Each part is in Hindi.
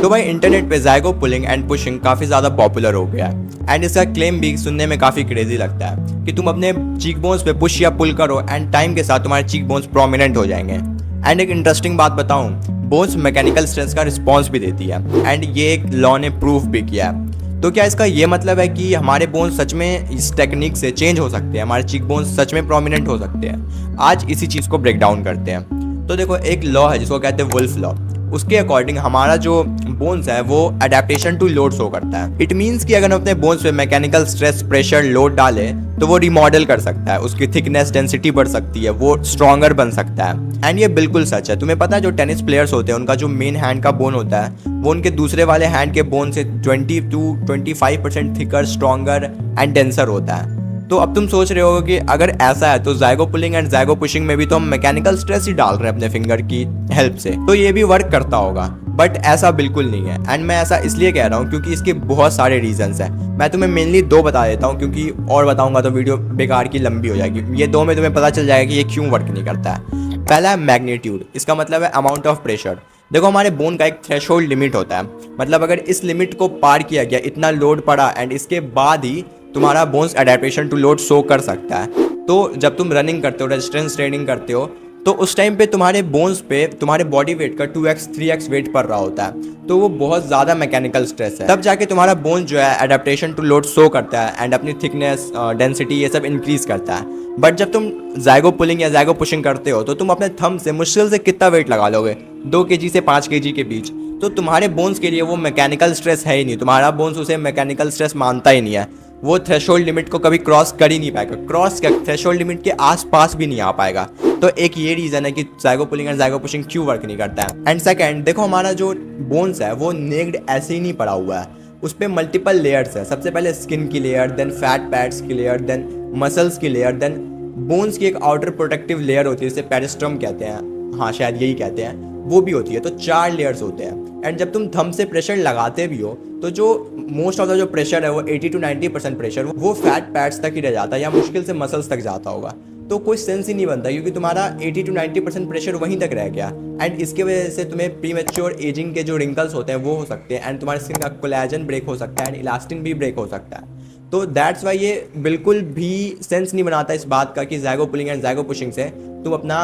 तो भाई इंटरनेट पे ज़ायगो पुलिंग एंड पुशिंग काफ़ी ज़्यादा पॉपुलर हो गया है एंड इसका क्लेम भी सुनने में काफ़ी क्रेजी लगता है कि तुम अपने चीक बोन्स पे पुश या पुल करो एंड टाइम के साथ तुम्हारे चीक बोन्स प्रोमिनेंट हो जाएंगे। एंड एक इंटरेस्टिंग बात बताऊं, बोन्स मैकेनिकल स्ट्रेस का रिस्पॉन्स भी देती है एंड ये एक लॉ ने प्रूफ भी किया है। तो क्या इसका ये मतलब है कि हमारे बोन्स सच में इस टेक्निक से चेंज हो सकते हैं, हमारे चीक बोन्स सच में प्रोमिनेंट हो सकते हैं? आज इसी चीज़ को ब्रेक डाउन करते हैं। तो देखो, एक लॉ है जिसको कहते हैं वुल्फ लॉ। उसके अकॉर्डिंग हमारा जो बोन्स है वो अडेप्टेशन टू लोड शो करता है। इट मीन्स कि अगर हम अपने बोन्स पे मैकेनिकल स्ट्रेस, प्रेशर, लोड डाले तो वो रिमॉडल कर सकता है, उसकी थिकनेस, डेंसिटी बढ़ सकती है, वो स्ट्रॉन्गर बन सकता है। एंड ये बिल्कुल सच है। तुम्हें पता है जो टेनिस प्लेयर्स होते हैं उनका जो मेन हैंड का बोन होता है वो उनके दूसरे वाले हैंड के बोन से 20 to 25% thicker, stronger and denser होता है। तो अब तुम सोच रहे होगे कि अगर ऐसा है तो ज़ायगो पुलिंग एंड ज़ायगो पुशिंग में भी तो हम मैकेनिकल स्ट्रेस ही डाल रहे हैं अपने फिंगर की हेल्प से, तो ये भी वर्क करता होगा। बट ऐसा बिल्कुल नहीं है। एंड मैं ऐसा इसलिए कह रहा हूँ क्योंकि इसके बहुत सारे रीजंस हैं। मैं तुम्हें मेनली दो बता देता हूँ क्योंकि और बताऊंगा तो वीडियो बेकार की लंबी हो जाएगी। ये दो में तुम्हें पता चल जाएगा कि ये क्यों वर्क नहीं करता है। पहला है मैग्नीट्यूड। इसका मतलब है अमाउंट ऑफ प्रेशर। देखो, हमारे बोन का एक थ्रेशोल्ड लिमिट होता है, मतलब अगर इस लिमिट को पार किया गया, इतना लोड पड़ा एंड इसके बाद ही तुम्हारा bones adaptation to load show कर सकता है। तो जब तुम रनिंग करते हो, रेजिस्टेंस ट्रेनिंग करते हो, तो उस टाइम पे तुम्हारे बोन्स पे तुम्हारे बॉडी वेट का 2x 3x वेट पड़ रहा होता है, तो वो बहुत ज़्यादा मैकेनिकल स्ट्रेस है। तब जाके तुम्हारा बोन जो है अडेप्टेशन टू लोड शो करता है एंड अपनी थिकनेस, डेंसिटी ये सब इंक्रीज करता है। बट जब तुम ज़ायगो पुलिंग या ज़ायगो पुशिंग करते हो तो तुम अपने थंब से मुश्किल से कितना वेट लगा लोगे? 2 kg से 5 kg के बीच। तो तुम्हारे बोन्स के लिए वो मैकेनिकल स्ट्रेस है ही नहीं, तुम्हारा बोन्स उसे मैकेनिकल स्ट्रेस मानता ही नहीं है। वो थ्रेशोल्ड लिमिट को कभी क्रॉस कर ही नहीं पाएगा, क्रॉस क्या, थ्रेशोल्ड लिमिट के आसपास भी नहीं आ पाएगा। तो एक ये रीज़न है कि ज़ायगो पुलिंग और ज़ायगो पुशिंग क्यों वर्क नहीं करता है। एंड सेकंड, देखो, हमारा जो बोन्स है वो नेक्ड ऐसे ही नहीं पड़ा हुआ है, उस पर मल्टीपल लेयर्स है। सबसे पहले स्किन की लेयर, देन फैट पैड्स की लेयर, देन मसल्स की लेयर, देन बोन्स की एक आउटर प्रोटेक्टिव लेयर होती है जिसे पेरिस्ट्रम कहते हैं, हाँ शायद यही कहते हैं, वो भी होती है। तो 4 लेयर्स होते हैं। एंड जब तुम थंब से प्रेशर लगाते भी हो तो जो मोस्ट ऑफ द जो प्रेशर है वो 80 to 90% प्रेशर वो फैट पैड्स तक ही रह जाता है या मुश्किल से मसल्स तक जाता होगा। तो कोई सेंस ही नहीं बनता क्योंकि तुम्हारा 80 to 90% प्रेशर वहीं तक रह गया। एंड इसके वजह से तुम्हें प्रीमेच्योर एजिंग के जो रिंकल्स होते हैं वो हो सकते हैं एंड तुम्हारे स्किन का कोलेजन ब्रेक हो सकता है एंड इलास्टिन भी ब्रेक हो सकता है। तो दैट्स वाई ये बिल्कुल भी सेंस नहीं बनाता इस बात का कि ज़ायगो पुलिंग एंड ज़ायगो पुशिंग से तुम अपना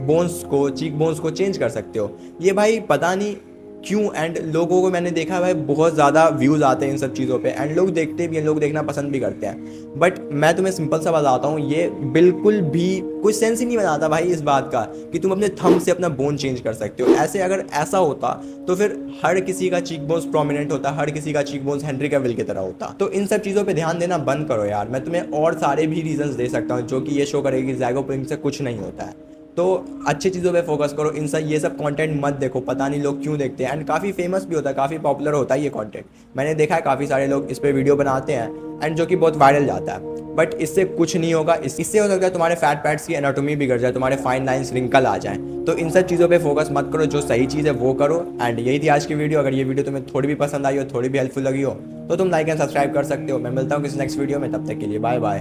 बोन्स को, चीक बोन्स को चेंज कर सकते हो। ये भाई पता नहीं क्यों। एंड लोगों को मैंने देखा है भाई, बहुत ज़्यादा व्यूज़ आते हैं इन सब चीज़ों पे एंड लोग देखते भी हैं, लोग देखना पसंद भी करते हैं। बट मैं तुम्हें सिंपल सा बताता हूँ, ये बिल्कुल भी कोई सेंस ही नहीं बनाता भाई इस बात का कि तुम अपने थंब से अपना बोन चेंज कर सकते हो। ऐसे अगर ऐसा होता तो फिर हर किसी का चीक बोन्स प्रोमिनेंट होता, हर किसी का चीक बोन्स हेनरी कैविल की तरह होता। तो इन सब चीज़ों पर ध्यान देना बंद करो यार। मैं तुम्हें और सारे भी रीजंस दे सकता हूँ जो कि ये शो करेगी कि ज़ायगो पुलिंग से कुछ नहीं होता है। तो अच्छी चीज़ों पे फोकस करो, इन सब ये सब कंटेंट मत देखो। पता नहीं लोग क्यों देखते हैं एंड काफ़ी फेमस भी होता है, काफ़ी पॉपुलर होता है ये कंटेंट। मैंने देखा है काफ़ी सारे लोग इस पर वीडियो बनाते हैं एंड जो कि बहुत वायरल जाता है। बट इससे कुछ नहीं होगा। इससे हो सकता है तुम्हारे फैट पैड्स की एनाटॉमी बिगड़ जाए, तुम्हारे फाइन लाइंस रिंकल आ जाए। तो इन सब चीज़ों पे फोकस मत करो, जो सही चीज़ है वो करो। एंड यही थी आज की वीडियो। अगर ये वीडियो तुम्हें थोड़ी भी पसंद आई हो, थोड़ी भी हेल्पफुल लगी हो, तो तुम लाइक एंड सब्सक्राइब कर सकते हो। मैं मिलता हूँ किसी नेक्स्ट वीडियो में, तब तक के लिए बाय बाय।